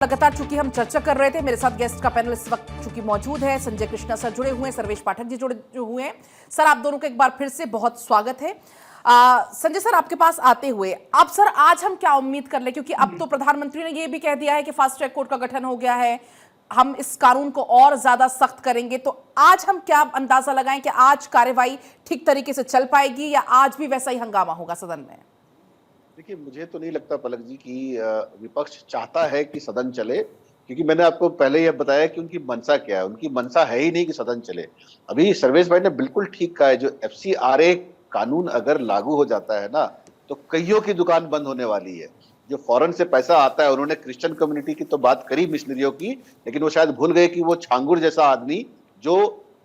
लगातार चूंकि हम चर्चा कर रहे थे, मेरे साथ गेस्ट का पैनल इस वक्त चूंकि मौजूद है। संजय कृष्णा सर जुड़े हुए हैं, सर्वेश पाठक जी जुड़े हुए हैं। सर, आप दोनों का एक बार फिर से बहुत स्वागत है। संजय सर, आपके पास आते हुए अब सर आज हम क्या उम्मीद कर ले, क्योंकि अब तो प्रधानमंत्री ने यह भी कह दिया है कि फास्ट ट्रैक कोर्ट का गठन हो गया है, हम इस कानून को और ज्यादा सख्त करेंगे। तो आज हम क्या अंदाजा लगाएं कि आज कार्यवाही ठीक तरीके से चल पाएगी या आज भी वैसा ही हंगामा होगा सदन में? देखिए, मुझे तो नहीं लगता पलक जी कि विपक्ष चाहता है कि सदन चले, क्योंकि मैंने आपको पहले यह बताया कि उनकी मंशा क्या है। उनकी मंशा है ही नहीं कि सदन चले। अभी सर्वेश भाई ने बिल्कुल ठीक कहा है, जो FCRA कानून अगर लागू हो जाता है ना, तो कईयों की दुकान बंद होने वाली है। जो फॉरेन से पैसा आता है, उन्होंने क्रिश्चियन कम्युनिटी की तो बात करी, मिशनरियों की, लेकिन वो शायद भूल गए कि वो छांगुर जैसा आदमी जो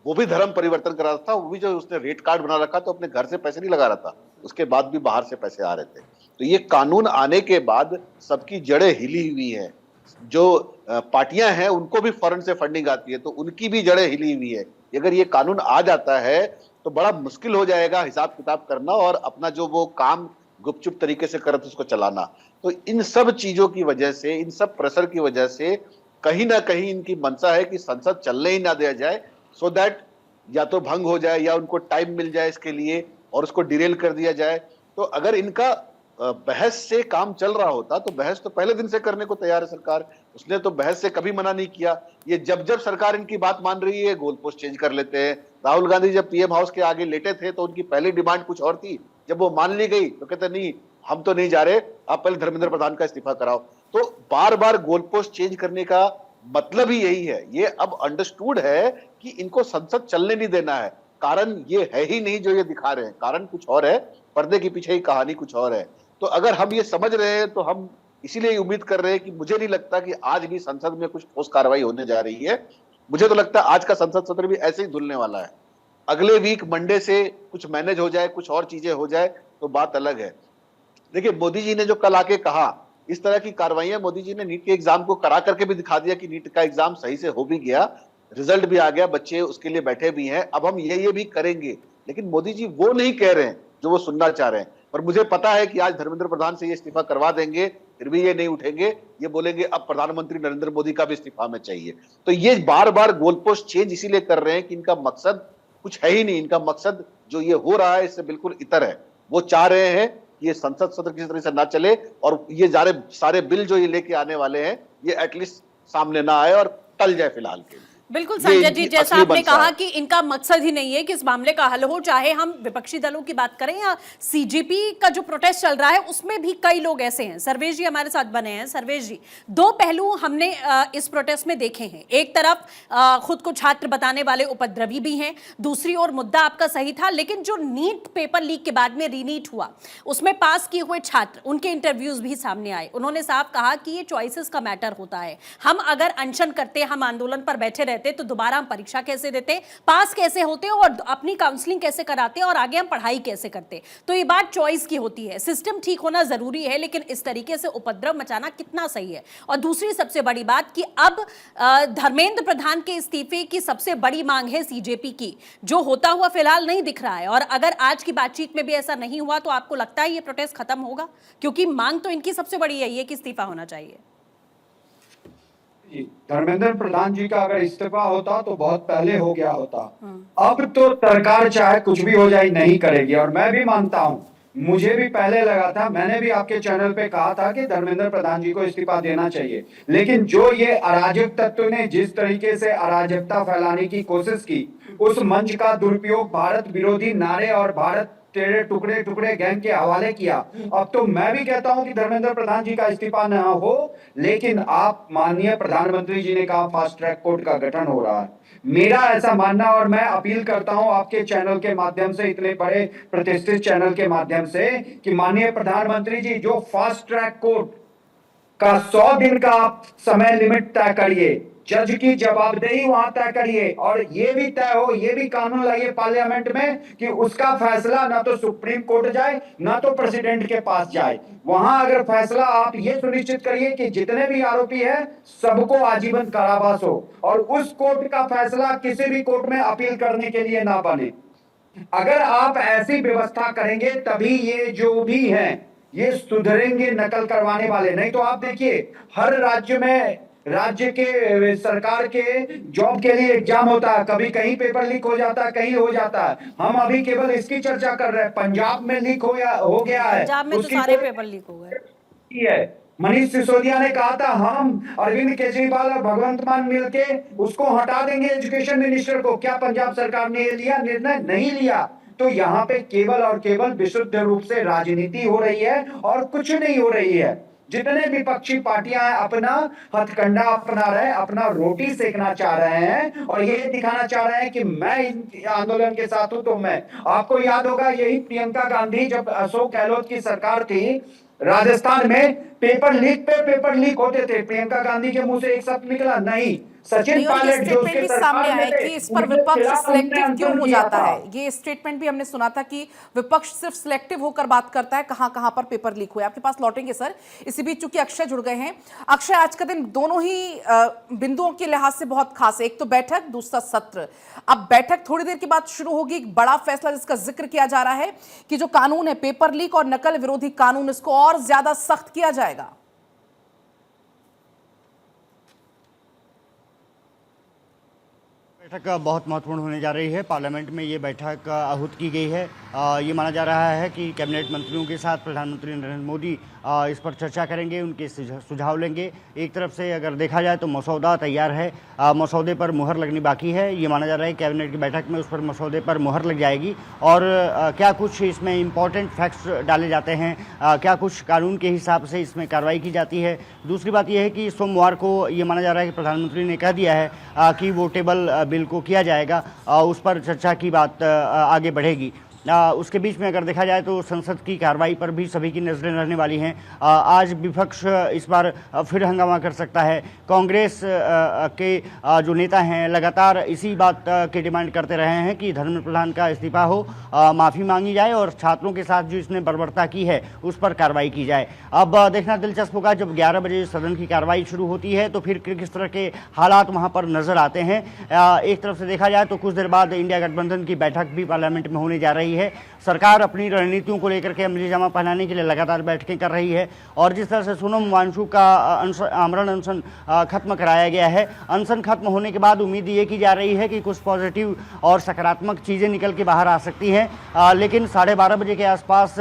वो भी धर्म परिवर्तन करा रहा था, वो भी जो उसने रेट कार्ड बना रखा, तो अपने घर से पैसे नहीं लगा रहा था, उसके बाद भी बाहर से पैसे आ रहे थे। तो ये कानून आने के बाद सबकी जड़ें हिली हुई हैं। जो पार्टियां हैं उनको भी फॉरेन से फंडिंग आती है, तो उनकी भी जड़ें हिली हुई है। अगर ये कानून आ जाता है तो बड़ा मुश्किल हो जाएगा हिसाब किताब करना और अपना जो वो काम गुपचुप तरीके से करत उसको चलाना। तो इन सब चीजों की वजह से, इन सब प्रेशर की वजह से कहीं ना कहीं इनकी मंशा है कि संसद चलने ही ना दिया जाए, सो दैट या तो भंग हो जाए या उनको टाइम मिल जाए इसके लिए और उसको डिरेल कर दिया जाए। तो अगर इनका बहस से काम चल रहा होता तो बहस तो पहले दिन से करने को तैयार है सरकार। उसने तो बहस से कभी मना नहीं किया। ये जब जब सरकार इनकी बात मान रही है, गोल पोस्ट चेंज कर लेते हैं। राहुल गांधी जब PM हाउस के आगे लेटे थे तो उनकी पहली डिमांड कुछ और थी, जब वो मान ली गई तो कहते नहीं, हम तो नहीं जा रहे, आप पहले धर्मेंद्र प्रधान का इस्तीफा कराओ। तो बार बार गोल पोस्ट चेंज करने का मतलब ही यही है। ये अब अंडरस्टूड है कि इनको संसद चलने नहीं देना है। कारण ये है ही नहीं जो ये दिखा रहे हैं, कारण कुछ और है, पर्दे के पीछे ही कहानी कुछ और है। तो अगर हम ये समझ रहे हैं तो हम इसीलिए उम्मीद कर रहे हैं कि मुझे नहीं लगता कि आज भी संसद में कुछ ठोस कार्रवाई होने जा रही है। मुझे तो लगता है आज का संसद सत्र भी ऐसे ही धुलने वाला है। अगले वीक मंडे से कुछ मैनेज हो जाए, कुछ और चीजें हो जाए तो बात अलग है। देखिए, मोदी जी ने जो कल आके कहा, इस तरह की कार्रवाइयां मोदी जी ने नीट के एग्जाम को करा करके भी दिखा दिया कि नीट का एग्जाम सही से हो भी गया, रिजल्ट भी आ गया, बच्चे उसके लिए बैठे भी हैं। अब हम ये भी करेंगे, लेकिन मोदी जी वो नहीं कह रहे हैं जो वो सुनना चाह रहे हैं। पर मुझे पता है कि आज धर्मेंद्र प्रधान से ये इस्तीफा करवा देंगे, फिर भी ये नहीं उठेंगे। ये बोलेंगे अब प्रधानमंत्री नरेंद्र मोदी का भी इस्तीफा हमें चाहिए। तो ये बार बार गोलपोस्ट चेंज इसीलिए कर रहे हैं कि इनका मकसद कुछ है ही नहीं। इनका मकसद जो ये हो रहा है इससे बिल्कुल इतर है। वो चाह रहे हैं कि ये संसद सत्र किसी तरह से ना चले और ये सारे बिल जो ये लेके आने वाले हैं ये एटलीस्ट सामने ना आए और टल जाए फिलहाल के लिए। बिल्कुल संजय जी, जैसा आपने कहा कि इनका मकसद ही नहीं है कि इस मामले का हल हो, चाहे हम विपक्षी दलों की बात करें या CJP का जो प्रोटेस्ट चल रहा है उसमें भी कई लोग ऐसे हैं। सर्वेश जी हमारे साथ बने हैं। सर्वेश जी, दो पहलू हमने इस प्रोटेस्ट में देखे हैं। एक तरफ खुद को छात्र बताने वाले उपद्रवी भी हैं, दूसरी ओर मुद्दा आपका सही था, लेकिन जो नीट पेपर लीक के बाद में रीनीट हुआ उसमें पास किए हुए छात्र, उनके इंटरव्यूज भी सामने आए। उन्होंने साफ कहा कि ये चॉइसेस का मैटर होता है। हम अगर अनशन करते, हम आंदोलन पर बैठे तो दोबारा हम परीक्षा कैसे देते, पास कैसे होते और अपनी काउंसलिंग कैसे कराते और आगे हम पढ़ाई कैसे करते। तो ये बात चॉइस की होती है। सिस्टम ठीक होना जरूरी है, लेकिन इस तरीके से उपद्रव मचाना कितना सही है। और दूसरी सबसे बड़ी बात कि अब धर्मेंद्र प्रधान के इस्तीफे की सबसे बड़ी मांग है CJP की, जो होता हुआ फिलहाल नहीं दिख रहा है। और अगर आज की बातचीत में भी ऐसा नहीं हुआ तो आपको लगता है ये प्रोटेस्ट खत्म होगा? क्योंकि मांग तो इनकी सबसे बड़ी यही है कि इस्तीफा होना चाहिए। धर्मेंद्र प्रधान जी का अगर इस्तीफा होता तो बहुत पहले हो गया होता। अब तो सरकार चाहे कुछ भी हो जाए नहीं करेगी। और मैं भी मानता हूं, मुझे भी पहले लगा था, मैंने भी आपके चैनल पे कहा था कि धर्मेंद्र प्रधान जी को इस्तीफा देना चाहिए। लेकिन जो ये अराजक तत्व ने जिस तरीके से अराजकता फैलाने की कोशिश की, उस मंच का दुरुपयोग भारत विरोधी नारे और भारत तेरे टुकड़े टुकड़े गैंग के हवाले किया। अब तो मैं भी कहता हूं कि धर्मेंद्र प्रधान जी का इस्तीफा न हो, लेकिन आप माननीय प्रधानमंत्री जी ने कहा फास्ट ट्रैक कोर्ट का गठन हो रहा है। मेरा ऐसा मानना, और मैं अपील करता हूं आपके चैनल के माध्यम से, इतने बड़े प्रतिष्ठित चैनल के माध्यम से, कि माननीय प्रधानमंत्री जी जो फास्ट ट्रैक कोर्ट का 100 दिन का आप समय लिमिट तय करिए, जज की जवाबदेही वहां तय करिए, और ये भी तय हो, ये भी कानून लाइए पार्लियामेंट में कि उसका फैसला ना तो सुप्रीम कोर्ट जाए ना तो प्रेसिडेंट के पास जाए। वहां अगर फैसला आप ये सुनिश्चित करिए कि जितने भी आरोपी हैं सबको आजीवन कारावास हो, और उस कोर्ट का फैसला किसी भी कोर्ट में अपील करने के लिए ना बने। अगर आप ऐसी व्यवस्था करेंगे तभी ये जो भी हैं ये सुधरेंगे नकल करवाने वाले। नहीं तो आप देखिए हर राज्य में राज्य के सरकार के जॉब के लिए एग्जाम होता है, कभी कहीं पेपर लीक हो जाता है, कहीं हो जाता है। हम अभी केवल इसकी चर्चा कर रहे हैं, पंजाब में लीक हो गया है, पंजाब में तो उसकी सारे कोई पेपर लीक हो गए। है। मनीष सिसोदिया ने कहा था हम अरविंद केजरीवाल और भगवंत मान मिलके उसको हटा देंगे एजुकेशन मिनिस्टर को। क्या पंजाब सरकार ने ये लिया निर्णय? नहीं लिया। तो यहाँ पे केवल और केवल विशुद्ध रूप से राजनीति हो रही है और कुछ नहीं हो रही है। जितने विपक्षी पार्टियां अपना हथकंडा अपना रहे, अपना रोटी सेकना चाह रहे हैं और ये दिखाना चाह रहे हैं कि मैं इन आंदोलन के साथ हूं। तो मैं, आपको याद होगा यही प्रियंका गांधी जब अशोक गहलोत की सरकार थी राजस्थान में, पेपर लीक पे पेपर लीक होते थे, प्रियंका गांधी के मुंह से एक शब्द निकला नहीं। सचिन नहीं, और ये पायलट जो स्टेटमेंट उसके भी सरकार सामने में आया थे, कि इस पर उनके विपक्ष खिलाफ हमने सिलेक्टिव क्यों आंदोलन हो किया जाता था। है। ये स्टेटमेंट भी हमने सुना था कि विपक्ष सिर्फ सिलेक्टिव होकर बात करता है, कहां कहां पर पेपर लीक हुए। आपके पास लौटेंगे सर। इसी बीच चूंकि अक्षय जुड़ गए हैं, अक्षय, आज का दिन दोनों ही बिंदुओं के लिहाज से बहुत खास है। एक तो बैठक, दूसरा सत्र। अब बैठक थोड़ी देर के बाद शुरू होगी। एक बड़ा फैसला जिसका जिक्र किया जा रहा है कि जो कानून है पेपर लीक और नकल विरोधी कानून, इसको और ज्यादा सख्त किया जाएगा। बैठक बहुत महत्वपूर्ण होने जा रही है। पार्लियामेंट में ये बैठक आहूत की गई है। ये माना जा रहा है कि कैबिनेट मंत्रियों के साथ प्रधानमंत्री नरेंद्र मोदी इस पर चर्चा करेंगे, उनके सुझाव लेंगे। एक तरफ से अगर देखा जाए तो मसौदा तैयार है, मसौदे पर मुहर लगनी बाकी है। ये माना जा रहा है कि कैबिनेट की बैठक में उस पर मसौदे पर मुहर लग जाएगी और क्या कुछ इसमें इम्पॉर्टेंट फैक्ट्स डाले जाते हैं, क्या कुछ कानून के हिसाब से इसमें कार्रवाई की जाती है। दूसरी बात यह है कि सोमवार को ये माना जा रहा है कि प्रधानमंत्री ने कह दिया है कि वोटेबल बिल को किया जाएगा, उस पर चर्चा की बात आगे बढ़ेगी। उसके बीच में अगर देखा जाए तो संसद की कार्रवाई पर भी सभी की नजरें रहने वाली हैं। आज विपक्ष इस बार फिर हंगामा कर सकता है। कांग्रेस के जो नेता हैं लगातार इसी बात की डिमांड करते रहे हैं कि धर्मेंद्र प्रधान का इस्तीफा हो, माफ़ी मांगी जाए और छात्रों के साथ जो इसने बर्बरता की है उस पर कार्रवाई की जाए। अब देखना दिलचस्प होगा, जब 11 बजे सदन की कार्रवाई शुरू होती है तो फिर किस तरह के हालात वहाँ पर नजर आते हैं। एक तरफ से देखा जाए तो कुछ देर बाद इंडिया गठबंधन की बैठक भी पार्लियामेंट में होने जा रही है। सरकार अपनी रणनीतियों को लेकर के अमली जामा पहनाने के लिए लगातार बैठकें कर रही है और जिस तरह से सोनम वांगचुक का आमरण अनशन खत्म कराया गया है, अनशन खत्म होने के बाद उम्मीद ये की जा रही है कि कुछ पॉजिटिव और सकारात्मक चीज़ें निकल के बाहर आ सकती हैं। लेकिन 12:30 बजे के आसपास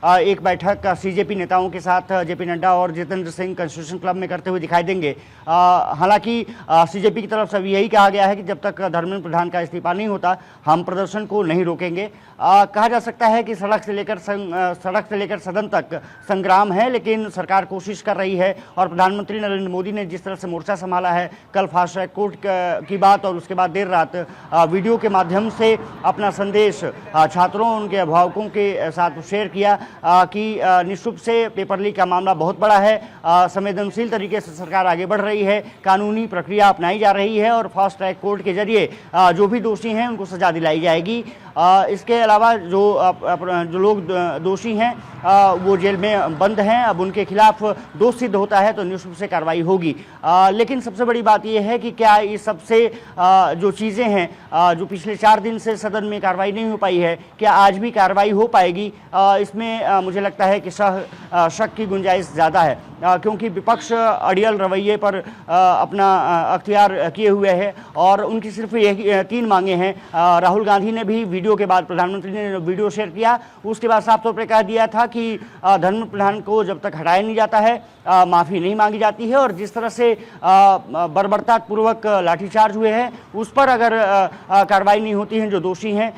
एक बैठक सीजेपी नेताओं के साथ जेपी नड्डा और जितेंद्र सिंह कॉन्स्टिट्यूशन क्लब में करते हुए दिखाई देंगे। हालांकि सीजेपी की तरफ से अभी यही कहा गया है कि जब तक धर्मेंद्र प्रधान का इस्तीफा नहीं होता हम प्रदर्शन को नहीं रोकेंगे। कहा जा सकता है कि सड़क से लेकर सदन तक संग्राम है, लेकिन सरकार कोशिश कर रही है और प्रधानमंत्री नरेंद्र मोदी ने जिस तरह से मोर्चा संभाला है, कल फास्ट ट्रैक कोर्ट की बात और उसके बाद देर रात वीडियो के माध्यम से अपना संदेश छात्रों उनके अभिभावकों के साथ शेयर किया कि निश्चित रूप से पेपर लीक का मामला बहुत बड़ा है। संवेदनशील तरीके से सरकार आगे बढ़ रही है, कानूनी प्रक्रिया अपनाई जा रही है और फास्ट ट्रैक कोर्ट के जरिए जो भी दोषी हैं उनको सजा दिलाई जाएगी। इसके अलावा जो लोग दोषी हैं वो जेल में बंद हैं, अब उनके खिलाफ दोष सिद्ध होता है तो निश्चित रूप से कार्रवाई होगी। लेकिन सबसे बड़ी बात यह है कि क्या इस सबसे जो चीज़ें हैं जो पिछले 4 दिन से सदन में कार्रवाई नहीं हो पाई है, क्या आज भी कार्रवाई हो पाएगी? इसमें मुझे लगता है कि शक की गुंजाइश ज़्यादा है, क्योंकि विपक्ष अड़ियल रवैये पर अपना अख्तियार किए हुए है और उनकी सिर्फ ये 3 मांगे हैं। राहुल गांधी ने भी वीडियो के बाद, प्रधानमंत्री ने वीडियो शेयर किया उसके बाद साफ तौर पर कह दिया था कि धर्मेंद्र प्रधान को जब तक हटाया नहीं जाता है माफ़ी नहीं मांगी जाती है और जिस तरह से बर्बरतापूर्वक लाठीचार्ज हुए हैं उस पर अगर कार्रवाई नहीं होती है जो दोषी हैं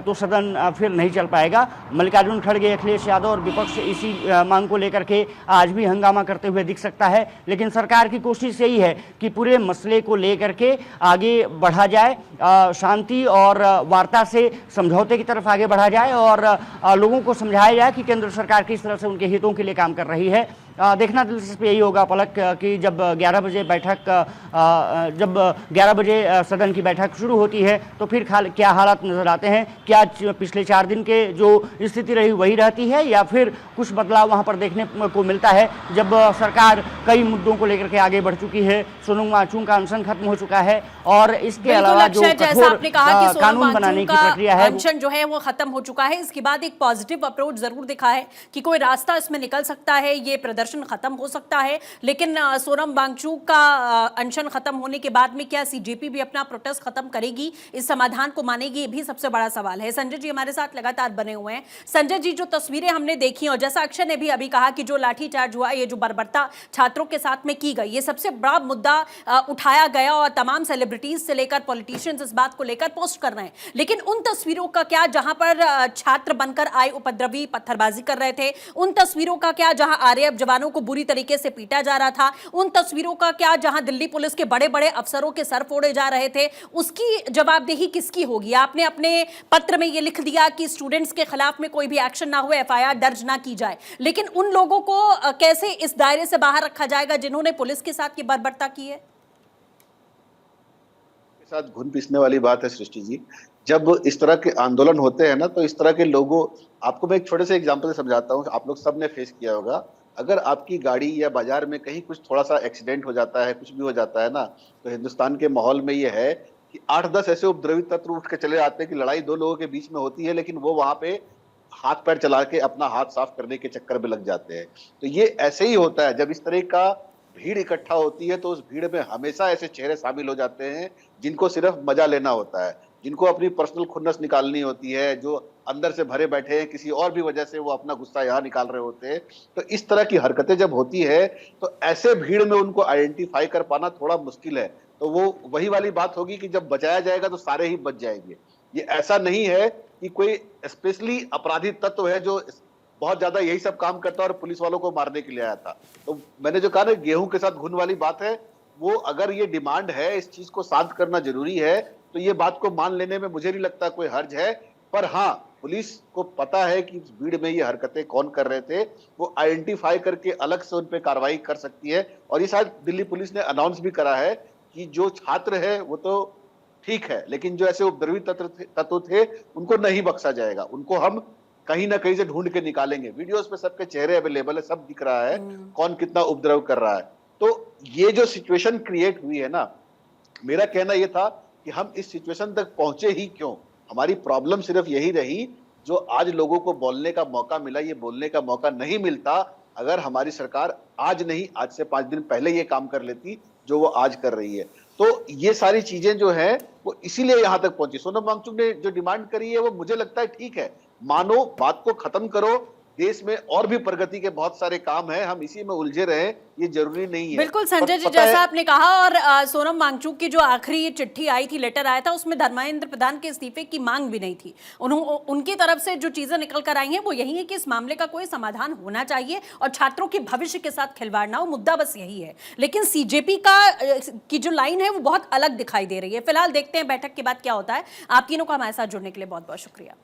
तो सदन फिर नहीं चल पाएगा। मल्लिकार्जुन खड़गे, अखिलेश यादव और विपक्ष इसी मांग को लेकर के आज भी हंगामा करते हुए दिख सकता है, लेकिन सरकार की कोशिश यही है कि पूरे मसले को लेकर के आगे बढ़ा जाए, शांति और वार्ता से समझौते की तरफ आगे बढ़ा जाए और लोगों को समझाया जाए कि केंद्र सरकार किस तरह से उनके हितों के लिए काम कर रही है। देखना दिलचस्प यही होगा पलक कि जब 11 बजे सदन की बैठक शुरू होती है तो फिर क्या हालात नजर आते हैं। क्या पिछले 4 दिन के जो स्थिति रही वही रहती है या फिर कुछ बदलाव वहां पर देखने को मिलता है, जब सरकार कई मुद्दों को लेकर के आगे बढ़ चुकी है। सोनम वांगचुक का अनशन खत्म हो चुका है और इसके अलावा जो कठोर कानून बनाने की प्रक्रिया है, अनशन जो है वो खत्म हो चुका है। इसके बाद एक पॉजिटिव अप्रोच जरूर दिखा है कि कोई रास्ता इसमें निकल सकता है। ये प्रदर्शन खत्म हो सकता है, लेकिन सोनम वांगचुक का अनशन खत्म होने के बाद में क्या सीजेपी भी अपना प्रोटेस्ट खत्म करेगी, इस समाधान को मानेगी, ये भी सबसे बड़ा सवाल है। संजय जी हमारे साथ लगातार बने हुए हैं। संजय जी, जो तस्वीरें हमने देखी और जैसा अक्षय ने भी अभी कहा कि जो लाठीचार्ज हुआ, ये जो बर्बरता छात्रों के साथ में की गई, ये सबसे बड़ा मुद्दा उठाया गया और तमाम सेलिब्रिटीज से लेकर पॉलिटिशियंस इस बात को लेकर पोस्ट कर रहे हैं, लेकिन उन तस्वीरों का क्या जहां पर छात्र बनकर आए उपद्रवी पत्थरबाजी कर रहे थे? उन तस्वीरों का क्या जहां आरएएफ जवानों को बुरी तरीके से पीटा जा रहा था? उन तस्वीरों का क्या जहां दिल्ली पुलिस के बड़े बड़े अफसरों के सर फोड़े जा रहे थे? उसकी जवाबदेही किसकी होगी? आपने अपने पत्र में यह लिख दिया कि स्टूडेंट्स के खिलाफ में कोई भी एक्शन ना हुए, एफआईआर दर्ज ना की जाए, लेकिन उन लोगों को कैसे इस दायरे से बाहर रखा जाएगा जिन्होंने पुलिस के साथ ये बर्बरता की है? साथ घुन पीसने वाली बात है सृष्टि जी। जब इस तरह के आंदोलन होते हैं ना, तो इस तरह के लोगों, आपको मैं एक छोटे से एग्जांपल से समझाता हूँ, आप लोग सब ने फेस किया होगा। अगर आपकी गाड़ी या बाजार में कहीं कुछ थोड़ा सा एक्सीडेंट हो जाता है, कुछ भी हो जाता है ना, तो हिंदुस्तान के माहौल में ये है कि 8-10 ऐसे उपद्रवी तत्व उठ के चले आते हैं कि लड़ाई दो लोगों के बीच में होती है, लेकिन वो वहां पे हाथ पैर चला के अपना हाथ साफ करने के चक्कर में लग जाते हैं। तो ये ऐसे ही होता है, जब इस तरह का भीड़ इकट्ठा होती है तो उस भीड़ में हमेशा ऐसे चेहरे शामिल हो जाते हैं जिनको सिर्फ मजा लेना होता है, जिनको अपनी पर्सनल खुन्नस निकालनी होती है, जो अंदर से भरे बैठे हैं, किसी और भी वजह से वो अपना गुस्सा यहाँ निकाल रहे होते हैं। तो इस तरह की हरकतें जब होती है तो ऐसे भीड़ में उनको आइडेंटिफाई कर पाना थोड़ा मुश्किल है। तो वो वही वाली बात होगी कि जब बचाया जाएगा तो सारे ही बच जाएंगे। ये ऐसा नहीं है कि कोई स्पेशली अपराधी तत्व है जो बहुत ज्यादा यही सब काम करता है और पुलिस वालों को मारने के लिए आया था। तो मैंने जो कहा ना, गेहूं के साथ घुन वाली बात है, वो अगर ये डिमांड है, इस चीज को शांत करना जरूरी है, तो ये बात को मान लेने में मुझे नहीं लगता कोई हर्ज है। पर हाँ, पुलिस को पता है कि इस भीड़ में ये हरकतें कौन कर रहे थे, वो आइडेंटिफाई करके अलग से उन पे कार्रवाई कर सकती है। और ये शायद दिल्ली पुलिस ने अनाउंस भी करा है कि जो छात्र है वो तो ठीक है, लेकिन जो ऐसे उपद्रवी तत्व थे उनको नहीं बख्शा जाएगा, उनको हम कहीं ना कहीं से ढूंढ के निकालेंगे। वीडियोस पे सबके चेहरे अवेलेबल है, सब दिख रहा है कौन कितना उपद्रव कर रहा है। तो ये जो सिचुएशन क्रिएट हुई है ना, मेरा कहना यह था कि हम इस सिचुएशन तक पहुंचे ही क्यों। हमारी प्रॉब्लम सिर्फ यही रही, जो आज लोगों को बोलने का मौका मिला, ये बोलने का मौका नहीं मिलता अगर हमारी सरकार आज नहीं, आज से 5 दिन पहले ये काम कर लेती जो वो आज कर रही है। तो ये सारी चीजें जो है वो इसीलिए यहां तक पहुंची। सोनम वांगचुक ने जो डिमांड करी है वो मुझे लगता है ठीक है, मानो, बात को खत्म करो। देश में और भी प्रगति के बहुत सारे काम हैं, हम इसी में उलझे रहे, ये जरूरी नहीं है। बिल्कुल संजय जी, जैसा आपने कहा, और सोनम वांगचुक की जो आखिरी चिट्ठी आई थी, लेटर आया था, उसमें धर्मेंद्र प्रधान के इस्तीफे की मांग भी नहीं थी। उनकी तरफ से जो चीजें निकल कर आई हैं वो यही है कि इस मामले का कोई समाधान होना चाहिए और छात्रों के भविष्य के साथ खिलवाड़ ना हो, मुद्दा बस यही है। लेकिन सीजेपी की जो लाइन है वो बहुत अलग दिखाई दे रही है। फिलहाल देखते हैं बैठक के बाद क्या होता है। आप तीनों का हमारे साथ जुड़ने के लिए बहुत बहुत शुक्रिया।